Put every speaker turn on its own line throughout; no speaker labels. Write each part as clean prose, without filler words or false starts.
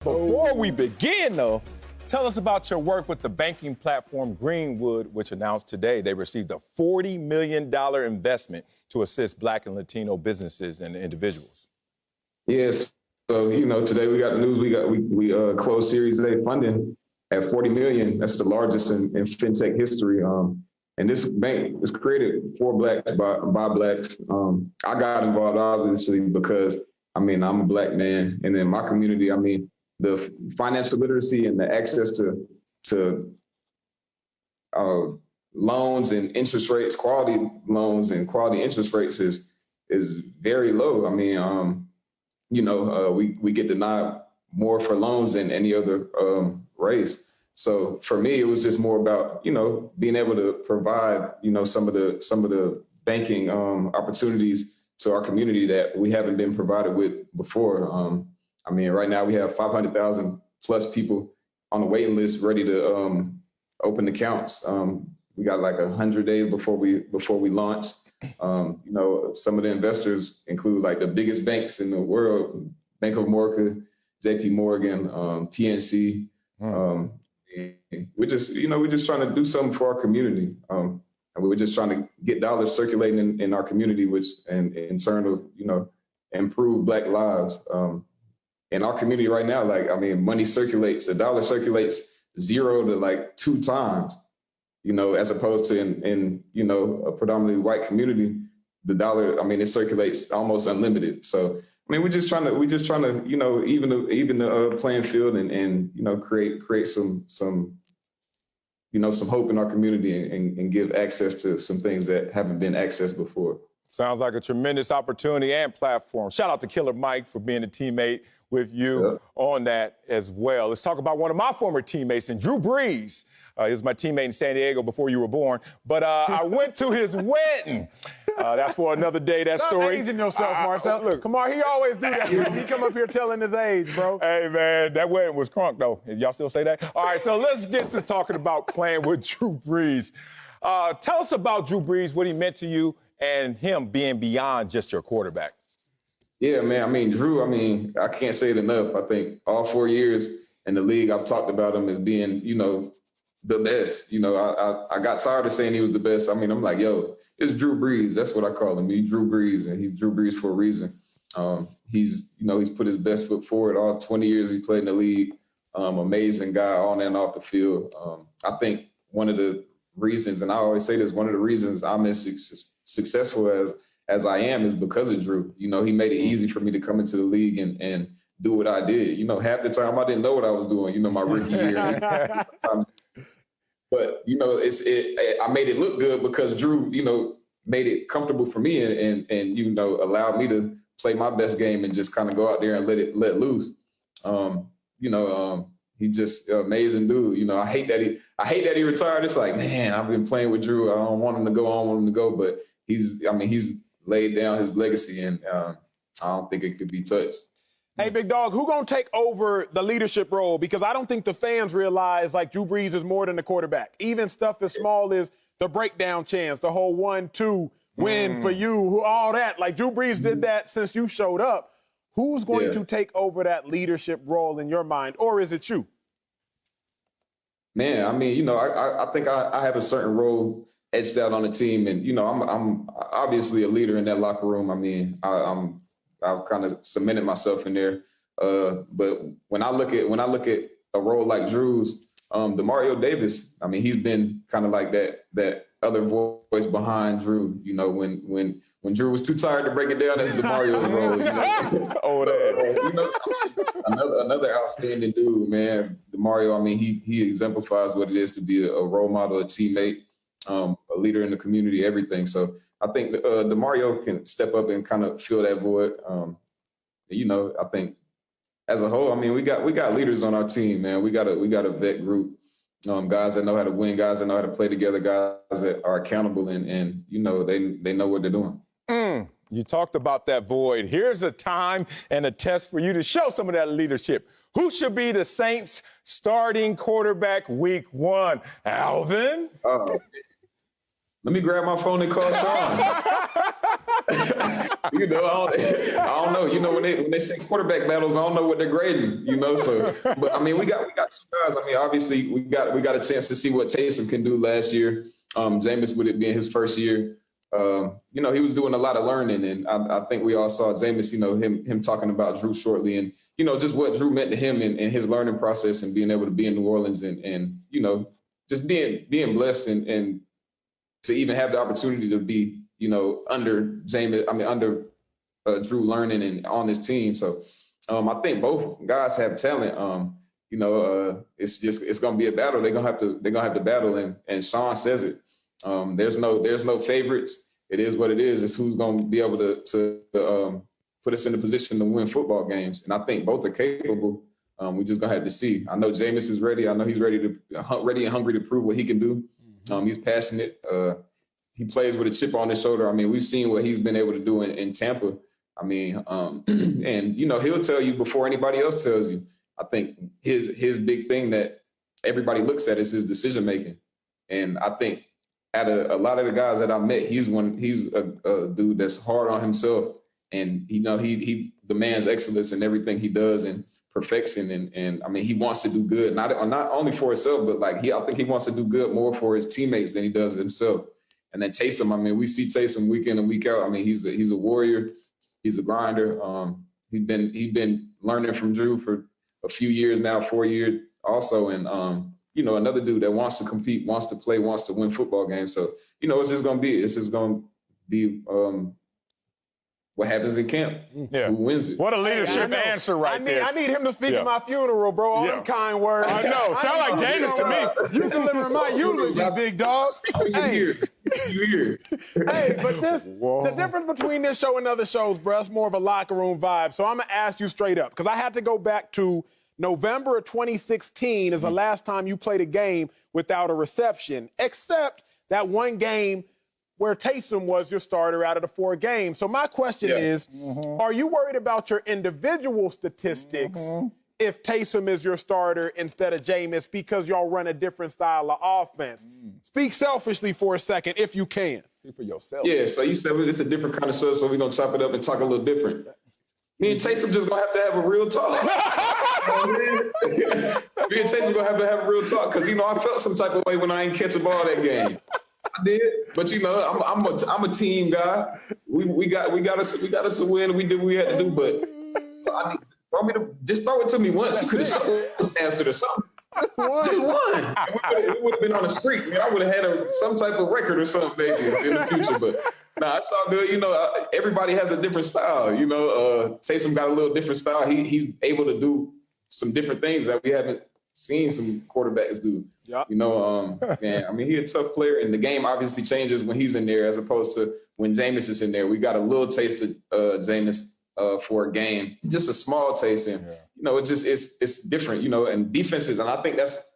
Before we begin, though, tell us about your work with the banking platform Greenwood, which announced today they received a $40 million investment to assist Black and Latino businesses and individuals.
Yes. So, today we got the news. We closed Series A funding at $40 million. That's the largest in fintech history. And this bank is created for Blacks by Blacks. I got involved obviously because I'm a Black man, and in my community, the financial literacy and the access to loans and interest rates, quality loans and quality interest rates is very low. We get denied more for loans than any other race. So for me, it was just more about, being able to provide, some of the banking opportunities to our community that we haven't been provided with before. Right now we have 500,000 plus people on the waiting list ready to open accounts. We got like 100 days before we launch. Some of the investors include like the biggest banks in the world: Bank of America, JP Morgan, PNC. We're just trying to do something for our community. And we're just trying to get dollars circulating in our community, which in turn will, improve Black lives. In our community right now, money circulates, a dollar circulates 0 to like 2 times, as opposed to in a predominantly white community, the dollar, it circulates almost unlimited. So, we're just trying to, even the playing field and create some hope in our community and give access to some things that haven't been accessed before.
Sounds like a tremendous opportunity and platform. Shout out to Killer Mike for being a teammate with you on that as well. Let's talk about one of my former teammates, and Drew Brees. He was my teammate in San Diego before you were born. But I went to his wedding. That's for another day, that story.
Stop aging yourself, Marcel. Look, come on, he always do that. He come up here telling his age, bro.
Hey, man, that wedding was crunk, though. Y'all still say that? All right, so let's get to talking about playing with Drew Brees. Tell us about Drew Brees, what he meant to you, and him being beyond just your quarterback.
Yeah, man. Drew, I can't say it enough. I think all 4 years in the league, I've talked about him as being, the best. I got tired of saying he was the best. I'm like, yo, it's Drew Brees. That's what I call him. He's Drew Brees, and he's Drew Brees for a reason. He's put his best foot forward all 20 years he played in the league. Amazing guy on and off the field. I think one of the reasons, and I always say this, one of the reasons I'm as successful as I am is because of Drew. He made it easy for me to come into the league and do what I did. Half the time I didn't know what I was doing, my rookie year. But, I made it look good because Drew, made it comfortable for me and allowed me to play my best game and just kind of go out there and let loose. He just amazing dude. I hate that he retired. It's like, man, I've been playing with Drew. I don't want him to go. But he's laid down his legacy, and I don't think it could be touched.
Hey, big dog, who gonna take over the leadership role? Because I don't think the fans realize Drew Brees is more than the quarterback. Even stuff as small as the breakdown chance, the whole 1-2 win for you, all that. Drew Brees did that since you showed up. Who's going to take over that leadership role in your mind, or is it you?
Man, I think I have a certain role etched out on the team, and I'm obviously a leader in that locker room. I've kind of cemented myself in there. But when I look at a role like Drew's, Demario Davis, he's been kind of like that other voice behind Drew. When Drew was too tired to break it down, that's Demario's role. Another outstanding dude, man. Demario, he exemplifies what it is to be a role model, a teammate, a leader in the community, everything. So I think Demario can step up and kind of fill that void. I think as a whole, we got leaders on our team, man. We got a vet group, guys that know how to win, guys that know how to play together, guys that are accountable, and they know what they're doing.
You talked about that void. Here's a time and a test for you to show some of that leadership. Who should be the Saints' starting quarterback week 1? Alvin?
Let me grab my phone and call Sean. You know, I don't know. You know, when they say quarterback battles, I don't know what they're grading. You know, so but I mean, we got two guys. I mean, obviously, we got a chance to see what Taysom can do last year. Jameis, with it being his first year, you know, he was doing a lot of learning, and I think we all saw Jameis. You know, him talking about Drew shortly, and you know, just what Drew meant to him and his learning process, and being able to be in New Orleans, and you know, just being blessed and to even have the opportunity to be, you know, under Drew learning and on his team. So I think both guys have talent. You know, it's going to be a battle. They're going to have to battle, and Sean says it. There's no favorites. It is what it is. It's who's going to be able to put us in the position to win football games. And I think both are capable. We're just going to have to see. I know Jameis is ready. I know he's ready and hungry to prove what he can do. He's passionate. He plays with a chip on his shoulder. I mean, we've seen what he's been able to do in Tampa. I mean, and, you know, he'll tell you before anybody else tells you. I think his big thing that everybody looks at is his decision-making. And I think at a lot of the guys that I met, he's a dude that's hard on himself. And, you know, he demands excellence in everything he does and perfection. And I mean, he wants to do good, not only for himself, but like I think he wants to do good more for his teammates than he does himself. And then Taysom, I mean, we see Taysom week in and week out. I mean, he's a warrior. He's a grinder. He's been learning from Drew for a few years now, 4 years also. And, you know, another dude that wants to compete, wants to play, wants to win football games. So, you know, it's just going to be what happens in camp.
Yeah.
Who wins it?
What a leadership answer there.
I need him to speak at my funeral, bro. All them kind words.
I know. Sound like Jameis to me.
You delivering my eulogy, big dog.
You hear.
Hey, but the difference between this show and other shows, bro, it's more of a locker room vibe. So I'm going to ask you straight up, because I had to go back to November of 2016 is the last time you played a game without a reception, except that one game where Taysom was your starter out of the 4 games. So my question is, are you worried about your individual statistics if Taysom is your starter instead of Jameis because y'all run a different style of offense? Speak selfishly for a second if you can.
Speak for yourself.
Yeah, so you said it's a different kind of show, so we're going to chop it up and talk a little different. Me and Taysom just going to have a real talk. Me and Taysom going to have a real talk because, you know, I felt some type of way when I ain't catch a ball that game. I did, but you know, I'm a team guy. We got us a win. We did what we had to do, but I need want me to just throw it to me once. You could have answered or something. Just one. We would have been on the street. Man, I would have had some type of record or something maybe in the future. But nah, it's all good. You know, everybody has a different style. You know, Taysom got a little different style. He's able to do some different things that we haven't seen some quarterbacks do.
Yep.
You know, man, I mean, he's a tough player, and the game obviously changes when he's in there as opposed to when Jameis is in there. We got a little taste of Jameis for a game, just a small taste. And, you know, it's different, you know, and defenses, and I think that's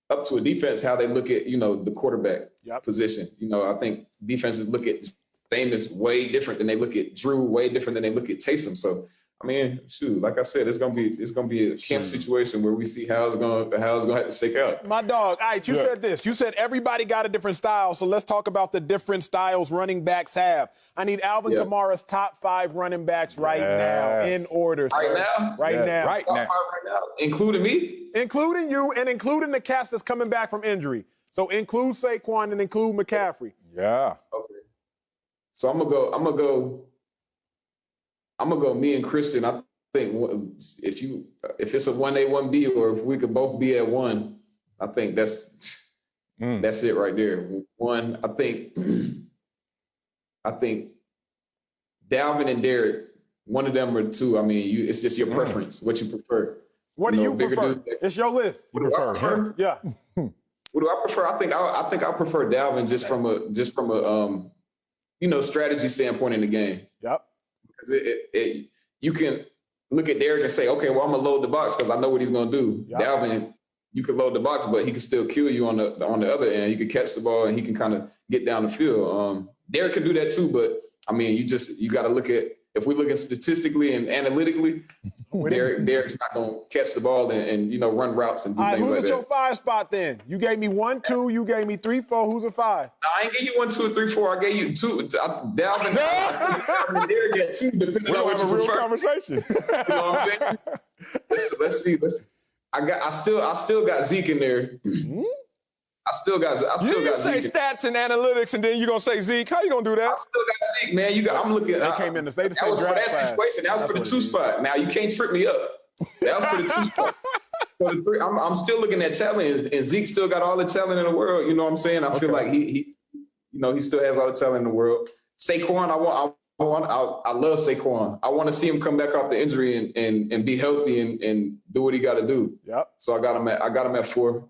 up to a defense how they look at, you know, the quarterback position. You know, I think defenses look at Jameis way different than they look at Drew, way different than they look at Taysom. So, I mean, shoot, like I said, it's gonna be a camp situation where we see how it's gonna have to shake out.
My dog, all right, you said this. You said everybody got a different style, so let's talk about the different styles running backs have. I need Alvin Kamara's top 5 running backs right now in order.
Right now?
Right now.
Top 5 right now, including me?
Including you and including the cast that's coming back from injury. So include Saquon and include McCaffrey.
Yeah.
Okay. So I'm gonna go me and Christian. I think if it's a 1A, 1B, or if we could both be at 1, I think that's it right there. 1, I think Dalvin and Derek, one of them or 2. I mean, it's just your preference, what you prefer.
What do you prefer? It's your list.
What do I prefer?
Yeah.
What do I prefer? I think I prefer Dalvin just from a you know, strategy standpoint in the game.
Yep.
Because you can look at Derek and say, okay, well, I'm gonna load the box because I know what he's gonna do. Yep. Dalvin, you can load the box, but he can still kill you on the other end. He can catch the ball and he can kind of get down the field. Derek can do that too, but I mean, you got to look at if we look at statistically and analytically, Derek's not going to catch the ball and run routes and do things like that.
Who's at your 5 spot then? You gave me 1, 2. You gave me 3, 4. Who's a 5?
No, I ain't give you 1, 2, or 3, 4. I gave you 2. Dalvin and Derek got 2, depending on what you prefer.
Conversation.
You know what I'm saying? Let's see. I still got Zeke in there.
Mm-hmm.
I still got
you say
Zeke.
stats and analytics, and then you're gonna say Zeke. How you gonna do that?
I still got Zeke, man. I'm looking at.
They came in the state.
That was for that situation. That was for the 2 spot. Now you can't trip me up. That was for the 2 spot. For the 3, I'm still looking at talent, and Zeke still got all the talent in the world. You know what I'm saying? I feel like he still has all the talent in the world. Saquon, I love Saquon. I want to see him come back off the injury and be healthy and do what he got to do.
Yep.
So I got him at 4.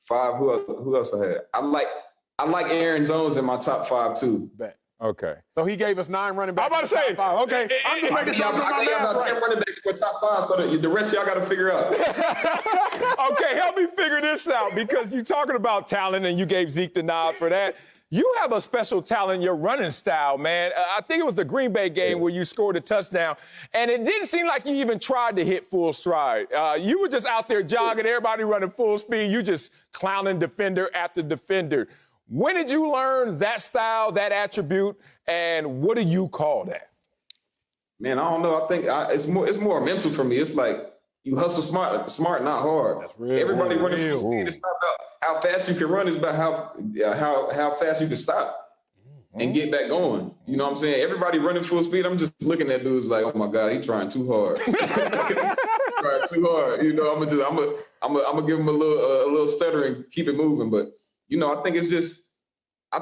5. Who else I had? I like Aaron Jones in my top 5 too.
Bet.
Okay.
So he gave us 9 running backs.
I'm about to say.
5. Okay. I'm just making sure I'm
I got about 10 running backs for top 5, so the rest of y'all got to figure out.
Okay, help me figure this out, because you're talking about talent and you gave Zeke the nod for that. You have a special talent in your running style, man. I think it was the Green Bay game where you scored a touchdown, and it didn't seem like you even tried to hit full stride. You were just out there jogging, everybody running full speed. You just clowning defender after defender. When did you learn that style, that attribute, and what do you call that?
Man, I don't know. I think it's more mental for me. It's like you hustle smart, not hard.
That's real.
Everybody running full speed. It's not about how fast you can run. It's about how fast you can stop and get back going. You know what I'm saying? Everybody running full speed. I'm just looking at dudes like, oh my God, he's trying too hard. Trying too hard. You know, I'm gonna give him a little stutter and keep it moving. But I think it's just, I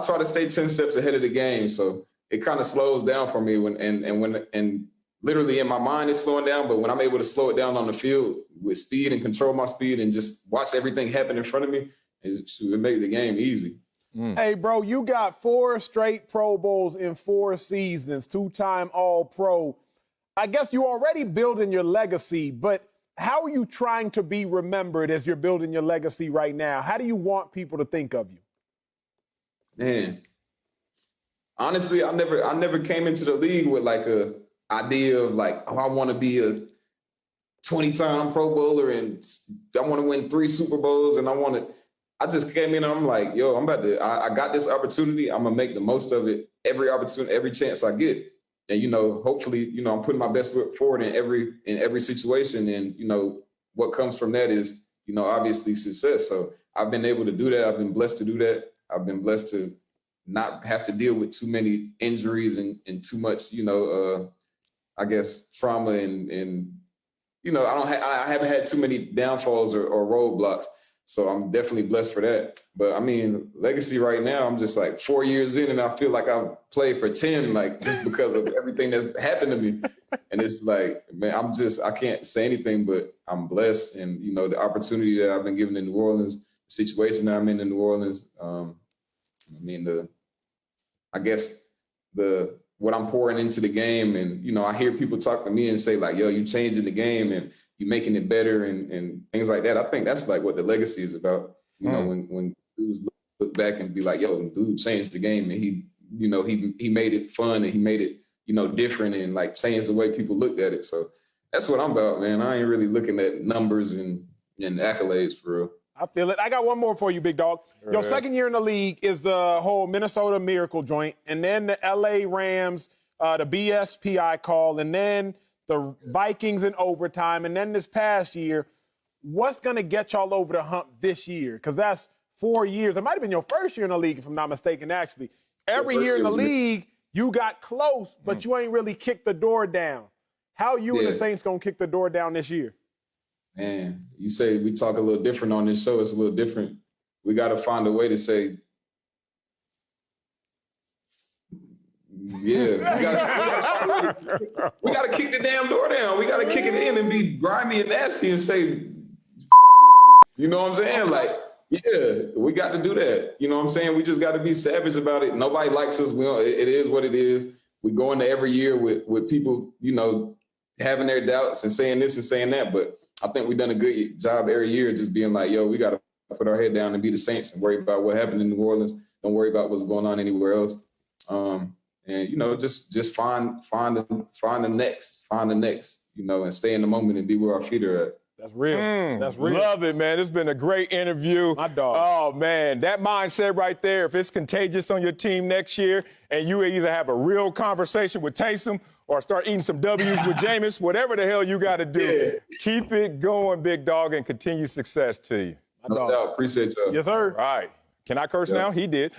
try to stay 10 steps ahead of the game. So it kind of slows down for me when literally in my mind it's slowing down, but when I'm able to slow it down on the field with speed and control my speed and just watch everything happen in front of me, it makes the game easy.
Hey, bro, you got 4 straight Pro Bowls in 4 seasons, 2-time All-Pro. I guess you're already building your legacy, but how are you trying to be remembered as you're building your legacy right now? How do you want people to think of you?
Man, honestly, I never came into the league with like a idea of like, oh, I want to be a 20-time Pro Bowler and I want to win 3 Super Bowls and I just came in and I'm like, yo, I got this opportunity. I'm gonna make the most of it. Every opportunity, every chance I get. And, hopefully, I'm putting my best foot forward in every situation. And, what comes from that is, obviously success. So I've been able to do that. I've been blessed to do that. I've been blessed to not have to deal with too many injuries and too much, I guess, trauma and I haven't had too many downfalls or roadblocks. So I'm definitely blessed for that. But I mean, legacy right now, I'm just like 4 years in and I feel like I've played for 10, like just because of everything that's happened to me. And it's like, man, I can't say anything, but I'm blessed. And, the opportunity that I've been given in New Orleans, the situation that I'm in New Orleans, what I'm pouring into the game. And, I hear people talk to me and say like, yo, you changing the game and you making it better and things like that. I think that's like what the legacy is about. When dudes look back and be like, yo, dude changed the game and he made it fun and he made it, different and like changed the way people looked at it. So that's what I'm about, man. I ain't really looking at numbers and accolades for real.
I feel it. I got one more for you, big dog. Your second year in the league is the whole Minnesota Miracle joint, and then the L.A. Rams, the BSPI call, and then the Vikings in overtime, and then this past year. What's going to get y'all over the hump this year? Because that's 4 years. It might have been your first year in the league, if I'm not mistaken, actually. Every year in the league, you got close, but you ain't really kicked the door down. How you and the Saints going to kick the door down this year?
Man, you say we talk a little different on this show. It's a little different. We got to find a way to say, we got to kick the damn door down. We got to kick it in and be grimy and nasty and say, you know what I'm saying? Like, yeah, we got to do that. You know what I'm saying? We just got to be savage about it. Nobody likes us. It is what it is. We go into every year with people, having their doubts and saying this and saying that. But I think we've done a good job every year just being like, yo, we got to put our head down and be the Saints and worry about what happened in New Orleans. Don't worry about what's going on anywhere else. and, you know, just find the next, you know, and stay in the moment and be where our feet are at.
That's real. That's real.
Love it, man. It's been a great interview.
My dog.
Oh, man, that mindset right there, if it's contagious on your team next year and you either have a real conversation with Taysom or start eating some W's with Jameis, whatever the hell you got to do, keep it going, big dog, and continue success to you.
No doubt. Appreciate y'all.
Yes, sir.
All right. Can I curse now? He did.